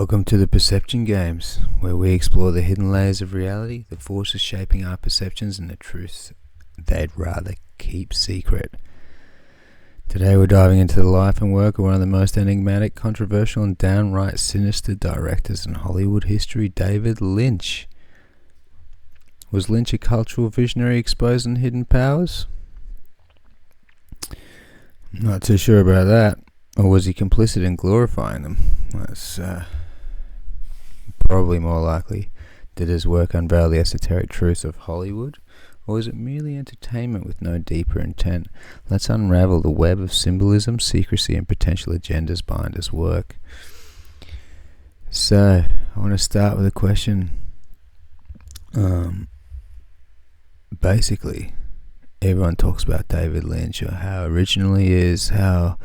Welcome to the Perception Games, where we explore the hidden layers of reality, the forces shaping our perceptions, and the truths they'd rather keep secret. Today we're diving into the life and work of one of the most enigmatic, controversial, and downright sinister directors in Hollywood history, David Lynch. Was Lynch a cultural visionary exposing hidden powers? I'm not too sure about that. Or was he complicit in glorifying them? That's probably more likely. Did his work unveil the esoteric truths of Hollywood? Or was it merely entertainment with no deeper intent? Let's unravel the web of symbolism, secrecy, and potential agendas behind his work. So, I want to start with a question. Basically, everyone talks about David Lynch, or how original he is, how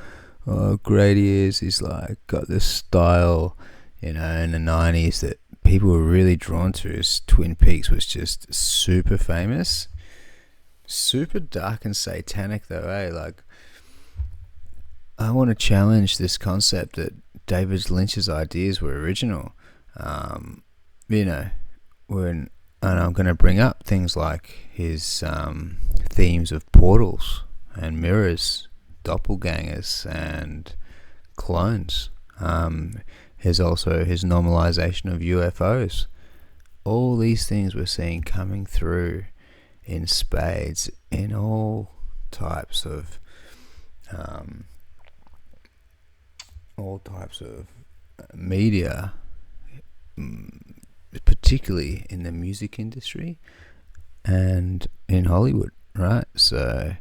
great he is. He's like got this style, in the 90s that people were really drawn to. His Twin Peaks was just super famous, super dark and satanic though, Like, I want to challenge this concept that David Lynch's ideas were original. And I'm going to bring up things like his themes of portals and mirrors, doppelgangers and clones. There's also his normalization of UFOs. All these things we're seeing coming through in spades in all types of media, particularly in the music industry and in Hollywood, right? So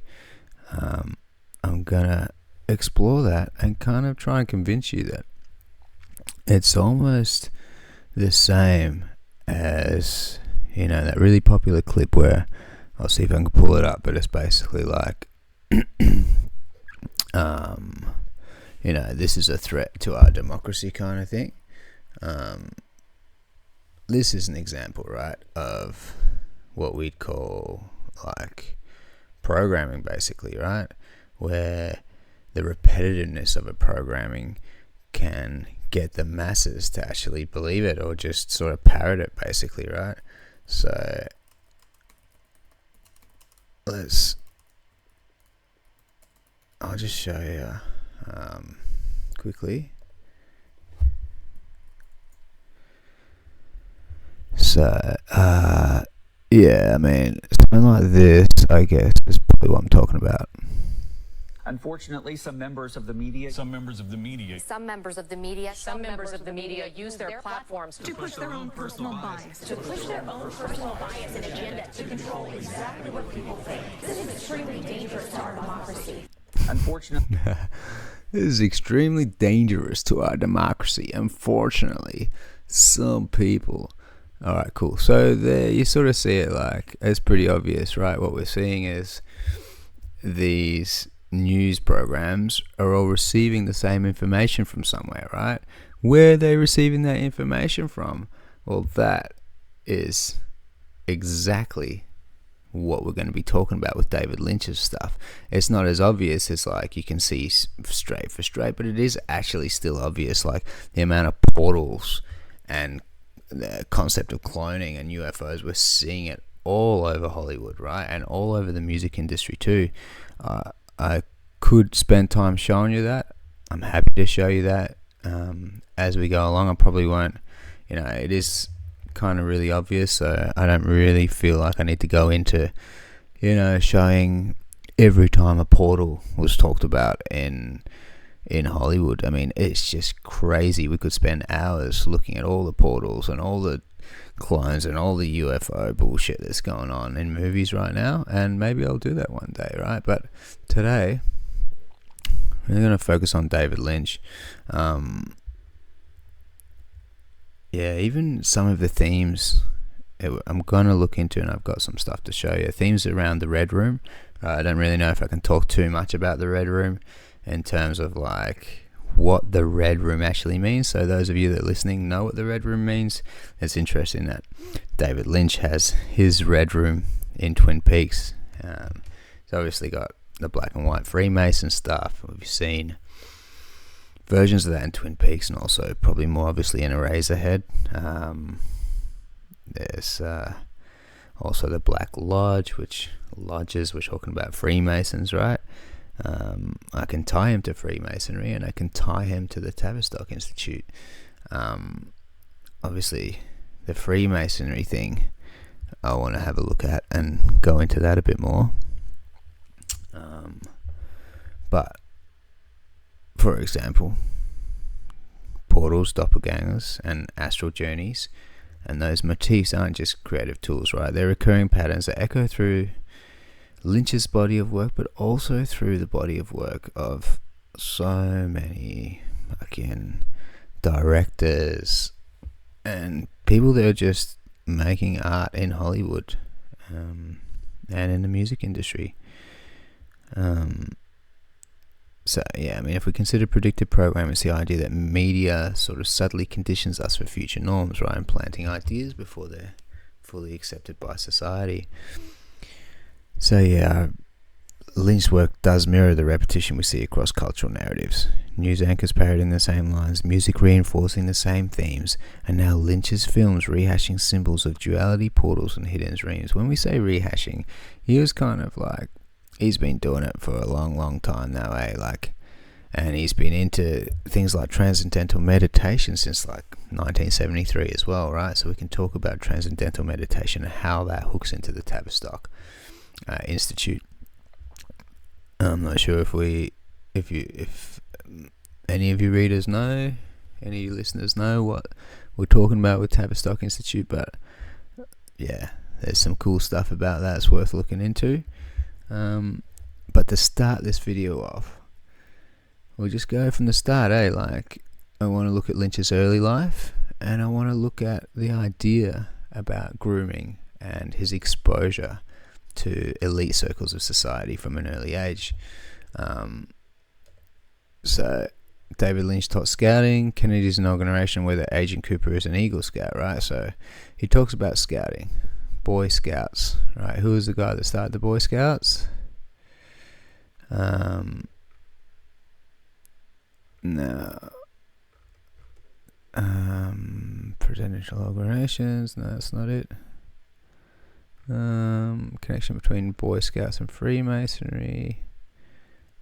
I'm gonna explore that and kind of try and convince you that it's almost the same as that really popular clip where, I'll see if I can pull it up, but it's basically like this is a threat to our democracy kind of thing. This is an example, right, of what we'd call like programming, basically, right, where the repetitiveness of a programming can get the masses to actually believe it or just sort of parrot it, basically, right? So I'll just show you quickly. So something like this, I guess, is probably what I'm talking about. Unfortunately, some members of the media use their platforms to push their own personal bias. And agenda to control exactly what people think. This is extremely dangerous to our democracy. Unfortunately, this is extremely dangerous to our democracy. Unfortunately, some people. All right, cool. So there, you sort of see it, like, it's pretty obvious, right? What we're seeing is these news programs are all receiving the same information from somewhere, right? Where are they receiving that information from? Well, that is exactly what we're going to be talking about with David Lynch's stuff. It's not as obvious as, like, you can see straight for straight, but it is actually still obvious, like the amount of portals and the concept of cloning and UFOs. We're seeing it all over Hollywood, right? And all over the music industry too. I could spend time showing you that. I'm happy to show you that as we go along. I probably won't. It is kind of really obvious, so I don't really feel like I need to go into, showing every time a portal was talked about in Hollywood. I mean, it's just crazy. We could spend hours looking at all the portals and all the clones and all the UFO bullshit that's going on in movies right now, and maybe I'll do that one day, right? But today we're going to focus on David Lynch. Even some of the themes I'm going to look into, and I've got some stuff to show you. Themes around the Red Room. I don't really know if I can talk too much about the Red Room in terms of like what the Red Room actually means. So those of you that are listening know what the Red Room means. It's interesting that David Lynch has his Red Room in Twin Peaks. It's obviously got the black and white Freemason stuff. We've seen versions of that in Twin Peaks, and also probably more obviously in Eraserhead. There's also the Black Lodge, which lodges, we're talking about Freemasons, right? I can tie him to Freemasonry, and I can tie him to the Tavistock Institute. Obviously, the Freemasonry thing I want to have a look at and go into that a bit more. But, for example, portals, doppelgangers, and astral journeys, and those motifs aren't just creative tools, right? They're recurring patterns that echo through Lynch's body of work, but also through the body of work of so many fucking directors and people that are just making art in Hollywood and in the music industry. So yeah, I mean, if we consider predictive programming, it's the idea that media sort of subtly conditions us for future norms, right? Implanting ideas before they're fully accepted by society. So yeah, Lynch's work does mirror the repetition we see across cultural narratives. News anchors parodying the same lines, music reinforcing the same themes, and now Lynch's films rehashing symbols of duality, portals, and hidden dreams. When we say rehashing, he was kind of like, he's been doing it for a long, long time now, and he's been into things like Transcendental Meditation since like 1973 as well, right? So we can talk about Transcendental Meditation and how that hooks into the Tavistock Institute. I'm not sure if any of you readers know, any of you listeners know what we're talking about with Tavistock Institute, but yeah, there's some cool stuff about that that's worth looking into. But to start this video off, we'll just go from the start, like, I want to look at Lynch's early life, and I want to look at the idea about grooming and his exposure to elite circles of society from an early age. So David Lynch taught scouting. Kennedy's inauguration, whether Agent Cooper is an Eagle Scout, right? So he talks about scouting, Boy Scouts, right? Who was the guy that started the Boy Scouts? Presidential organizations. No, that's not it. Connection between Boy Scouts and Freemasonry.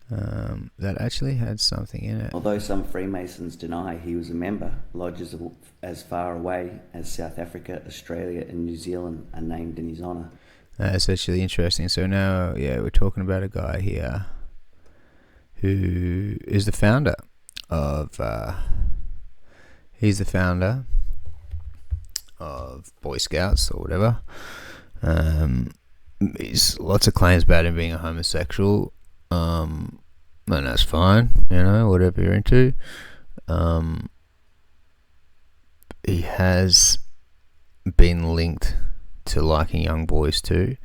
That actually had something in it. Although some Freemasons deny he was a member, lodges as far away as South Africa, Australia, and New Zealand are named in his honour. That's actually interesting. So now, yeah, we're talking about a guy here who is the founder of. He's the founder of Boy Scouts or whatever. He's lots of claims about him being a homosexual. And that's fine, whatever you're into. He has been linked to liking young boys too,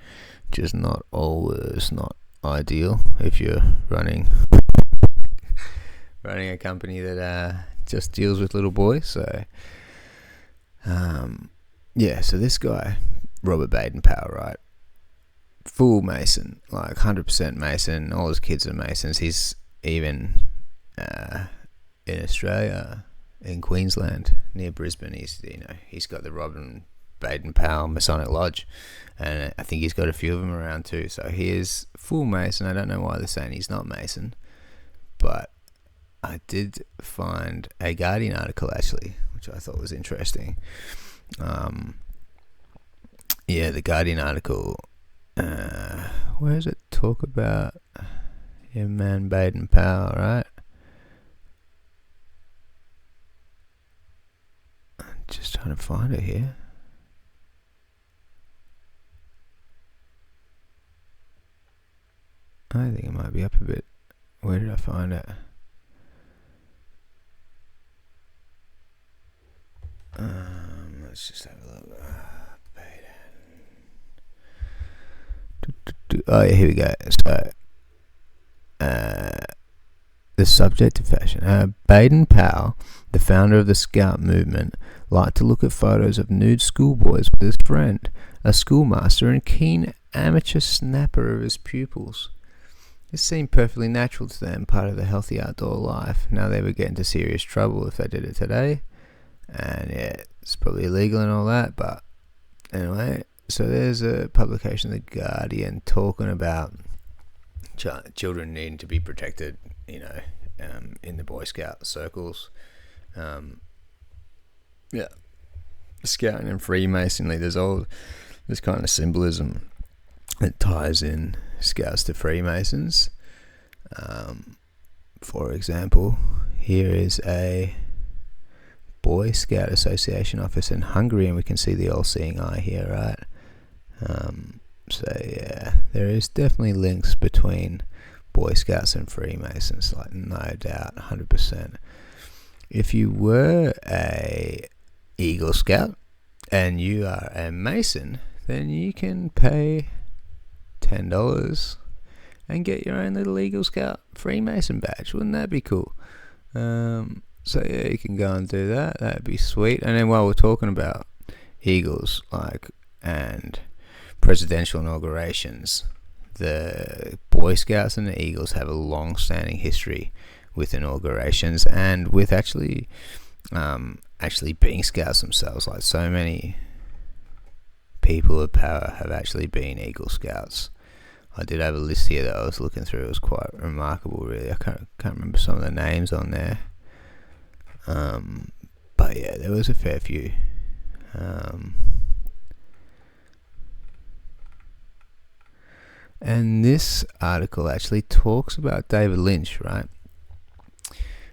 which is not always not ideal if you're running a company that just deals with little boys. So so this guy, Robert Baden-Powell, right? Full Mason, like 100% Mason. All his kids are Masons. He's even in Australia, in Queensland, near Brisbane. He's got the Robert Baden-Powell Masonic Lodge, and I think he's got a few of them around too. So he is full Mason. I don't know why they're saying he's not Mason, but I did find a Guardian article actually, which I thought was interesting. The Guardian article. Where does it talk about your man Baden-Powell, right? I'm just trying to find it here. I think it might be up a bit. Where did I find it? Let's just have a look. Oh yeah, here we go. So, the subject of fashion. Baden-Powell, the founder of the Scout movement, liked to look at photos of nude schoolboys with his friend, a schoolmaster and keen amateur snapper of his pupils. This seemed perfectly natural to them, part of the healthy outdoor life. Now they would get into serious trouble if they did it today. And yeah, it's probably illegal and all that, but anyway. So there's a publication, The Guardian, talking about children needing to be protected, in the Boy Scout circles. Scouting and Freemasonry, there's all this kind of symbolism that ties in Scouts to Freemasons. For example, here is a Boy Scout Association office in Hungary, and we can see the all-seeing eye here, right? So yeah, there is definitely links between Boy Scouts and Freemasons, like no doubt, 100%. If you were a Eagle Scout and you are a Mason, then you can pay $10 and get your own little Eagle Scout Freemason badge. Wouldn't that be cool? So yeah, you can go and do that. That'd be sweet. And then while we're talking about Eagles, and presidential inaugurations, the Boy Scouts and the Eagles have a long-standing history with inaugurations and with actually being Scouts themselves. Like, so many people of power have actually been Eagle Scouts. I did have a list here that I was looking through. It was quite remarkable, really. I can't remember some of the names on there. But yeah, there was a fair few. And this article actually talks about David Lynch, right?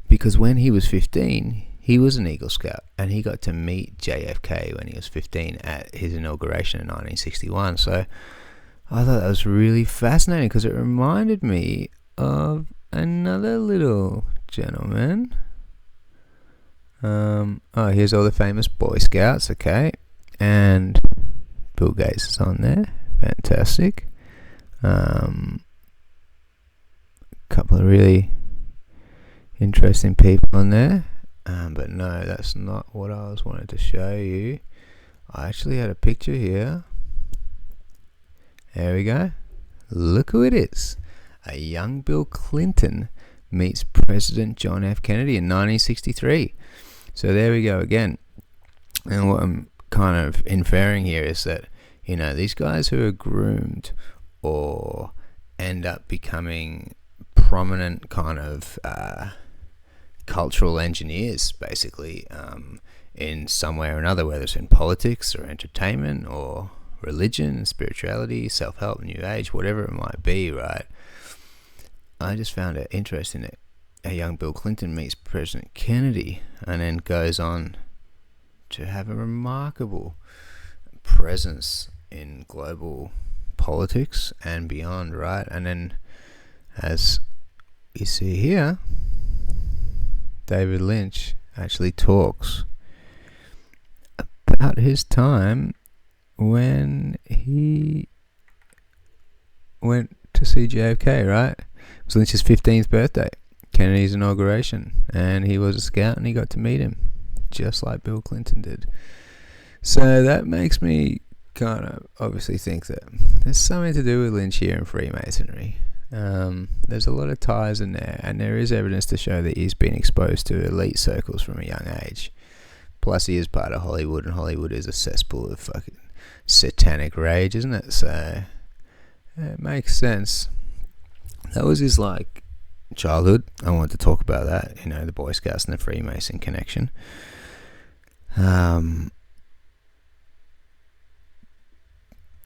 Because when he was 15, he was an Eagle Scout, and he got to meet JFK when he was 15 at his inauguration in 1961. So I thought that was really fascinating, because it reminded me of another little gentleman. Here's all the famous Boy Scouts, okay, and Bill Gates is on there. Fantastic. Couple of really interesting people on there, but no, that's not what I was wanting to show you. I actually had a picture here. There we go. Look who it is. A young Bill Clinton meets President John F. Kennedy in 1963. So there we go again. And what I'm kind of inferring here is that, these guys who are groomed or end up becoming prominent kind of cultural engineers, basically, in some way or another, whether it's in politics or entertainment or religion, spirituality, self-help, new age, whatever it might be, right? I just found it interesting that a young Bill Clinton meets President Kennedy and then goes on to have a remarkable presence in global politics and beyond, right? And then, as you see here, David Lynch actually talks about his time when he went to see JFK, right? It was Lynch's 15th birthday, Kennedy's inauguration, and he was a scout and he got to meet him, just like Bill Clinton did. So that makes me kind of obviously think that there's something to do with Lynch here in Freemasonry. There's a lot of ties in there, and there is evidence to show that he's been exposed to elite circles from a young age. Plus, he is part of Hollywood, and Hollywood is a cesspool of fucking satanic rage, isn't it? So it makes sense. That was his childhood. I wanted to talk about that, the Boy Scouts and the Freemason connection.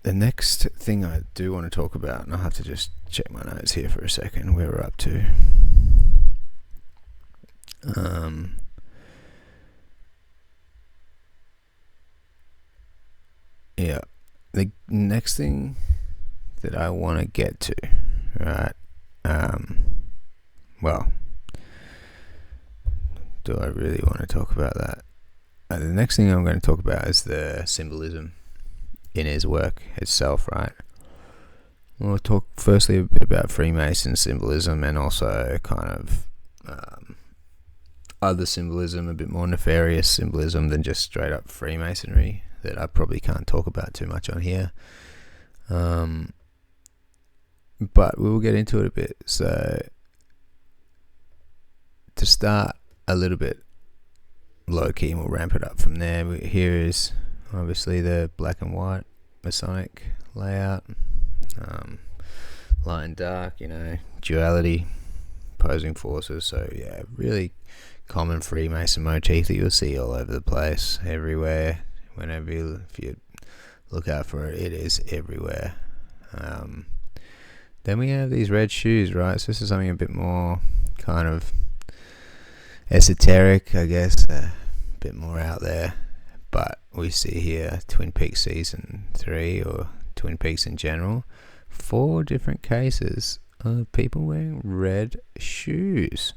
The next thing I do want to talk about, and I'll have to just check my notes here for a second, where we're up to. Yeah, the next thing that I want to get to, right? Well, do I really want to talk about that? The next thing I'm going to talk about is the symbolism in his work itself, right? We'll talk firstly a bit about Freemason symbolism, and also kind of other symbolism, a bit more nefarious symbolism than just straight up Freemasonry, that I probably can't talk about too much on here. but we'll get into it a bit. So to start a little bit low key, and we'll ramp it up from there. Here is obviously the black and white Masonic layout, light and dark, duality, opposing forces. So yeah, really common Freemason motif that you'll see all over the place, everywhere. If you look out for it, it is everywhere. Then we have these red shoes, right? So this is something a bit more kind of esoteric, I guess, a bit more out there. But we see here Twin Peaks season 3, or Twin Peaks in general, 4 different cases of people wearing red shoes.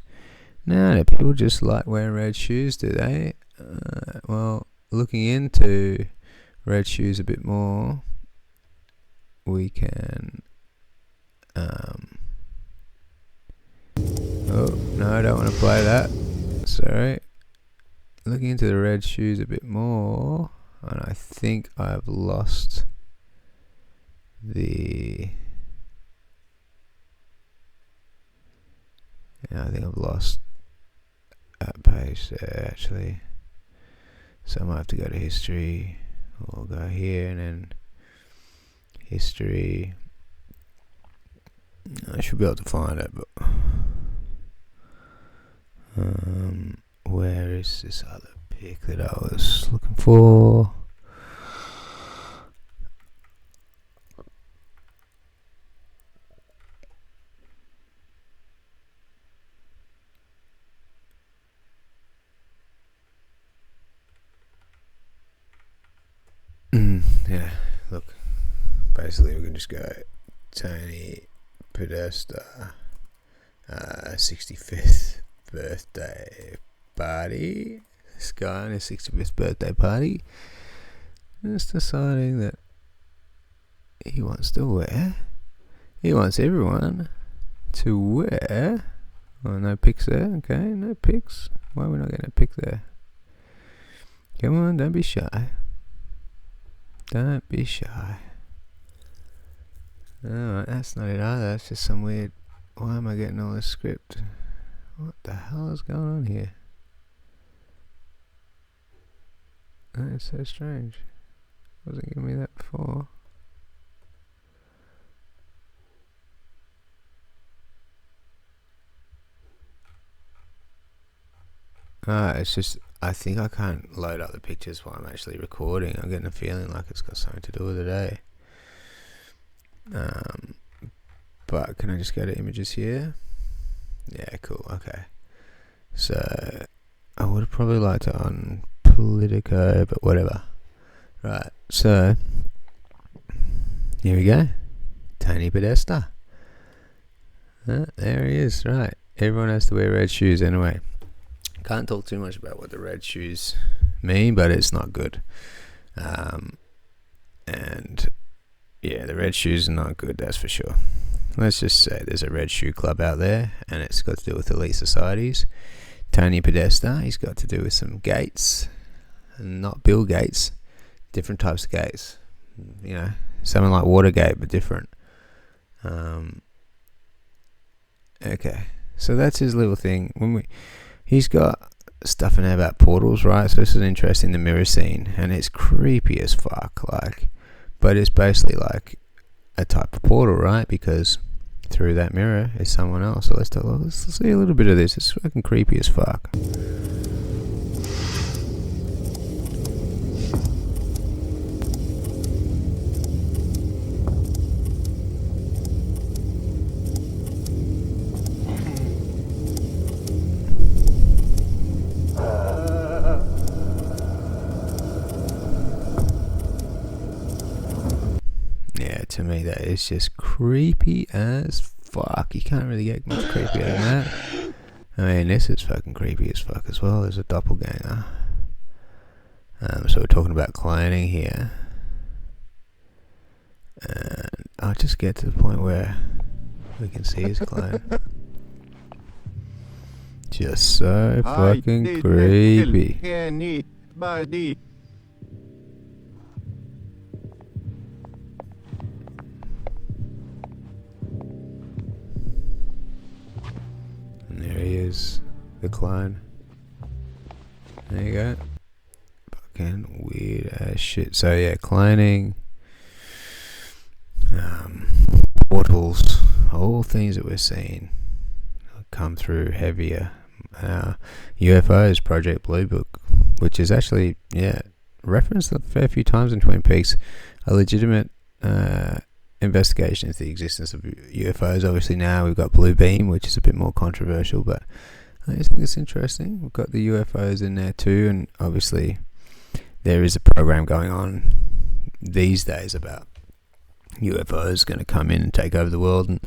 Now, do people just like wearing red shoes, do they? Well, looking into red shoes a bit more, we can oh no, I don't want to play that, sorry. Looking into the red shoes a bit more, and I think I've lost the that page there actually, so I might have to go to history, or go here and then history. I should be able to find it, but where is this other pic that I was looking for? Yeah, look, basically we can just go Tony Podesta 65th birthday party. This guy on his 65th birthday party is deciding that he wants everyone to wear. Oh, no pics there. Okay, no pics. Why are we not getting a pic there? Come on, don't be shy. Don't be shy. Alright, that's not it either. That's just some weird... Why am I getting all this script? What the hell is going on here? That is so strange. Wasn't giving me that before. It's just... I think I can't load up the pictures while I'm actually recording. I'm getting a feeling like it's got something to do with the day. But can I just go to images here? Yeah, cool, okay. So I would have probably liked it on Politico, but whatever. Right, so here we go. Tony Podesta. There he is, right. Everyone has to wear red shoes anyway. Can't talk too much about what the red shoes mean, but it's not good. And yeah, the red shoes are not good, that's for sure. Let's just say there's a red shoe club out there, and it's got to do with elite societies. Tony Podesta, he's got to do with some gates, and not Bill Gates, different types of gates. Something like Watergate, but different. Okay, so that's his little thing. He's got stuff in there about portals, right? So this is interesting, the mirror scene, and it's creepy as fuck, but it's basically like a type of portal, right? Because through that mirror is someone else. So let's see a little bit of this. It's fucking creepy as fuck. To me, that is just creepy as fuck. You can't really get much creepier than that. I mean, this is fucking creepy as fuck as well. There's a doppelganger. So we're talking about cloning here. And I'll just get to the point where we can see his clone. Just so fucking creepy. the clone. There you go. Fucking weird ass shit. So yeah, cloning, portals, all things that we're seeing come through heavier. UFOs, Project Blue Book, which is actually, referenced a fair few times in Twin Peaks, a legitimate investigation into the existence of UFOs. Obviously now we've got Blue Beam, which is a bit more controversial, but I just think it's interesting. We've got the UFOs in there too, and obviously there is a program going on these days about UFOs going to come in and take over the world, and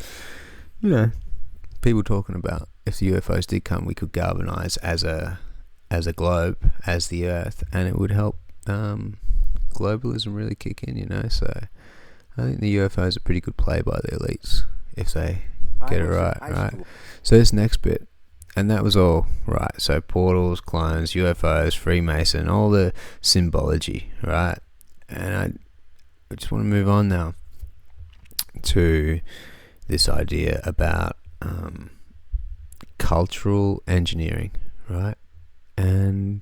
people talking about if the UFOs did come, we could galvanize as a globe, as the Earth, and it would help globalism really kick in. So I think the UFOs are pretty good play by the elites if they get it right. So this next bit, and that was all right. So portals, clones, UFOs, Freemason, all the symbology, right? And I just want to move on now to this idea about cultural engineering, right? And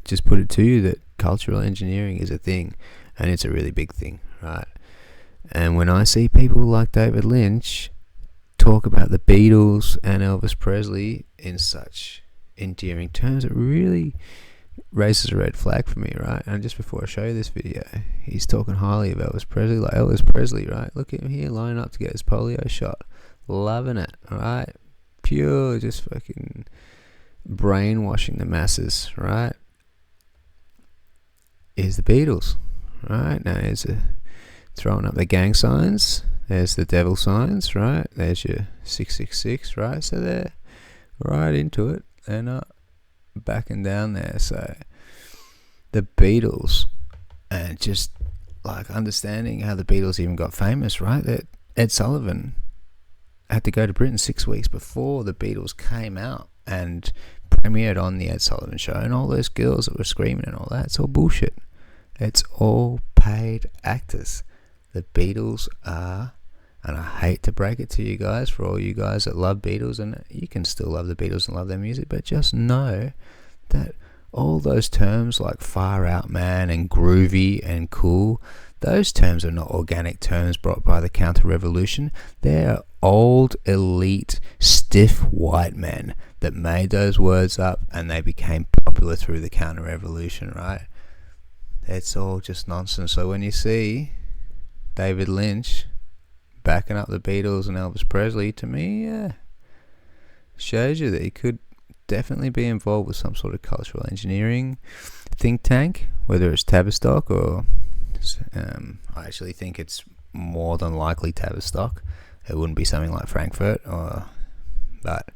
just put it to you that cultural engineering is a thing, and it's a really big thing, right? And when I see people like David Lynch talk about the Beatles and Elvis Presley in such endearing terms, it really raises a red flag for me, right? And just before I show you this video, he's talking highly of Elvis Presley, like Elvis Presley, right? Look at him here lining up to get his polio shot, loving it, right? Pure, just fucking brainwashing the masses, right? Here's the Beatles, right? Now here's throwing up the gang signs. There's the devil signs, right? There's your 666, right? So they're right into it. They're not backing down there. So the Beatles, and just like understanding how the Beatles even got famous, right? That Ed Sullivan had to go to Britain 6 weeks before the Beatles came out and premiered on the Ed Sullivan Show, and all those girls that were screaming and all that, it's all bullshit. It's all paid actors. The Beatles are, and I hate to break it to you guys, for all you guys that love Beatles, and you can still love the Beatles and love their music, but just know that all those terms like far out man and groovy and cool, those terms are not organic terms brought by the counter-revolution. They're old, elite, stiff white men that made those words up, and they became popular through the counter-revolution, right? It's all just nonsense. So when you see David Lynch backing up the Beatles and Elvis Presley, to me, shows you that he could definitely be involved with some sort of cultural engineering think tank, whether it's Tavistock or I actually think it's more than likely Tavistock. It wouldn't be something like Frankfurt, but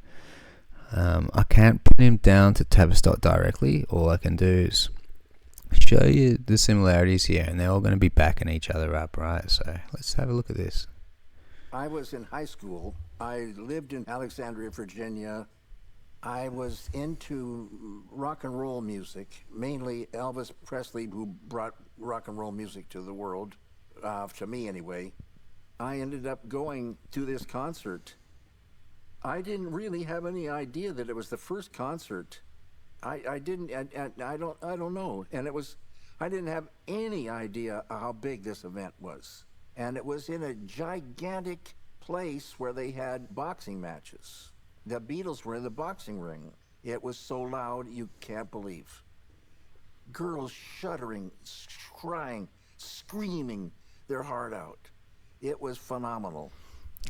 I can't put him down to Tavistock directly. All I can do is show you the similarities here, and they're all going to be backing each other up, right? So let's have a look at this. I was in high school. I lived in Alexandria, Virginia. I was into rock and roll music, mainly Elvis Presley, who brought rock and roll music to the world, to me anyway. I ended up going to this concert. I didn't really have any idea that it was the first concert. I don't know. And I didn't have any idea how big this event was. And it was in a gigantic place where they had boxing matches. The Beatles were in the boxing ring. It was so loud you can't believe. Girls shuddering, crying, screaming their heart out. It was phenomenal.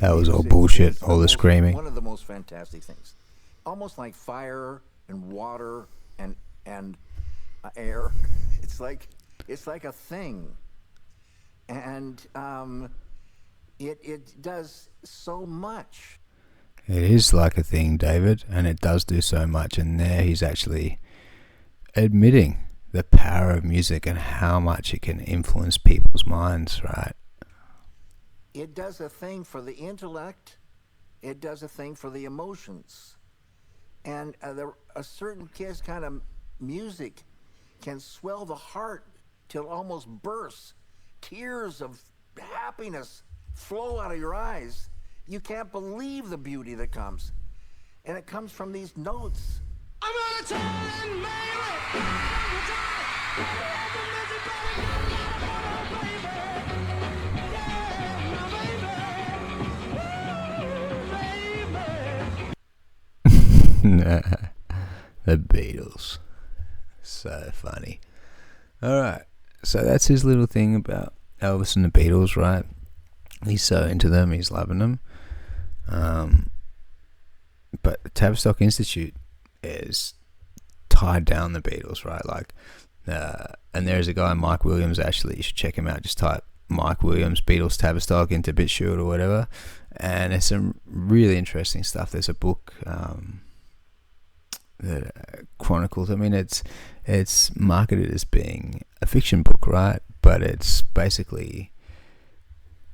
That was all bullshit, all the screaming. One of the most fantastic things. Almost like fire and water and air. It's like a thing. And it does so much. It is like a thing, David, and it does do so much. And there he's actually admitting the power of music and how much it can influence people's minds, right? It does a thing for the intellect. It does a thing for the emotions. And a certain kind of music can swell the heart till it almost bursts. Tears of happiness flow out of your eyes. You can't believe the beauty that comes. And it comes from these notes. I'm out of time, The Beatles. So funny. Alright, so that's his little thing about Elvis and the Beatles, right? He's so into them, he's loving them. But the Tavistock Institute is tied down the Beatles, right? Like, and there's a guy, Mike Williams, actually, you should check him out. Just type Mike Williams, Beatles Tavistock into BitChute or whatever. And there's some really interesting stuff. There's a book that chronicles, I mean, it's marketed as being a fiction book, right? But it's basically,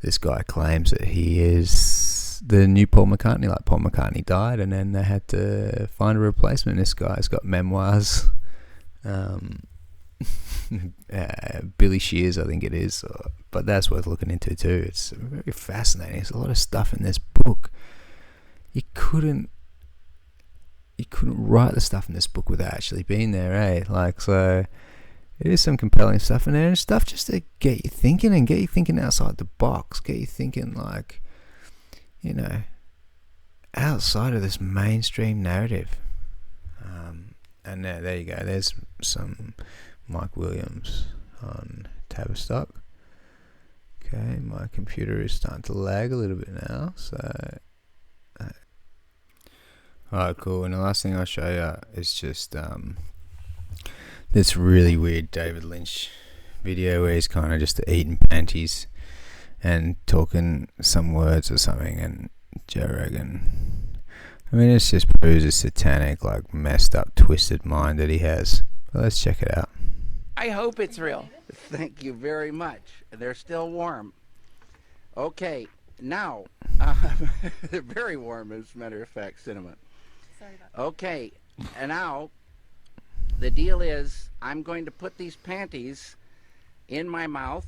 this guy claims that he is the new Paul McCartney. Like, Paul McCartney died and then they had to find a replacement. This guy's got memoirs, Billy Shears, I think it is, but that's worth looking into too. It's very fascinating. There's a lot of stuff in this book. You couldn't write the stuff in this book without actually being there, eh? Like, so it is some compelling stuff in there, and stuff just to get you thinking, and get you thinking outside the box, get you thinking, like, you know, outside of this mainstream narrative. And there you go, there's some Mike Williams on Tavistock. Okay, my computer is starting to lag a little bit now, so alright, cool. And the last thing I'll show you is just this really weird David Lynch video where he's kind of just eating panties and talking some words or something, and Joe Rogan, I mean, it just proves his satanic, like, messed up, twisted mind that he has. But let's check it out. I hope it's real. Thank you very much. They're still warm. Okay, now, they're very warm, as a matter of fact, Cinnamon. Sorry about that. Okay, and now, the deal is, I'm going to put these panties in my mouth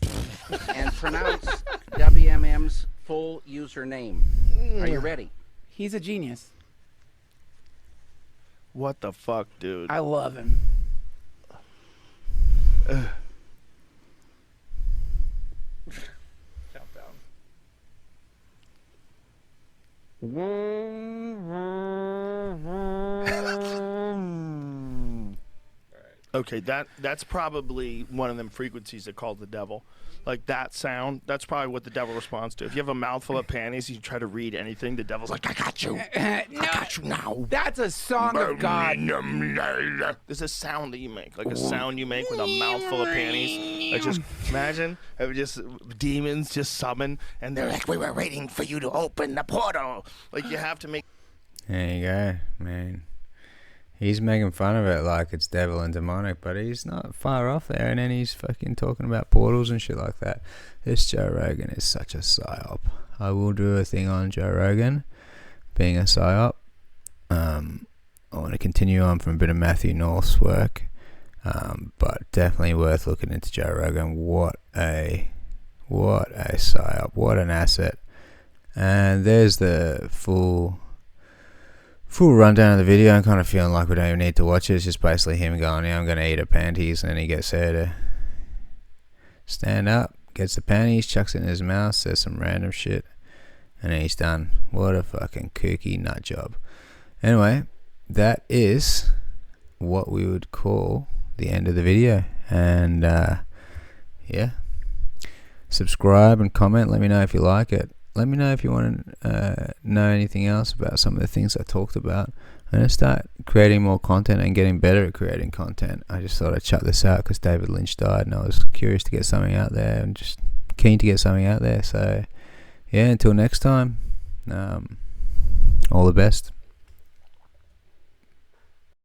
and pronounce WMM's full username. Are you ready? He's a genius. What the fuck, dude? I love him. Okay, that's probably one of them frequencies they call the devil. Like, that sound, that's probably what the devil responds to. If you have a mouthful of panties, you try to read anything, the devil's like, I got you. I got you now. That's a song of God. There's a sound that you make, like a sound you make with a mouthful of panties. Like, just imagine, just demons just summon, and they're like, we were waiting for you to open the portal. Like, you have to make... There you go, man. He's making fun of it like it's devil and demonic, but he's not far off there, and then he's fucking talking about portals and shit like that. This Joe Rogan is such a psyop. I will do a thing on Joe Rogan being a psyop. I want to continue on from a bit of Matthew North's work, but definitely worth looking into Joe Rogan. What a psyop, what an asset. And there's the full rundown of the video. I'm kind of feeling like we don't even need to watch it. It's just basically him going, yeah, I'm going to eat her panties, and then he gets her to stand up, gets the panties, chucks it in his mouth, says some random shit, and then he's done. What a fucking kooky nut job. Anyway, that is what we would call the end of the video, and yeah, subscribe and comment. Let me know if you like it. Let me know if you want to know anything else about some of the things I talked about. I'm going to start creating more content and getting better at creating content. I just thought I'd chuck this out because David Lynch died, and I was curious to get something out there and just keen to get something out there. So yeah, until next time, all the best.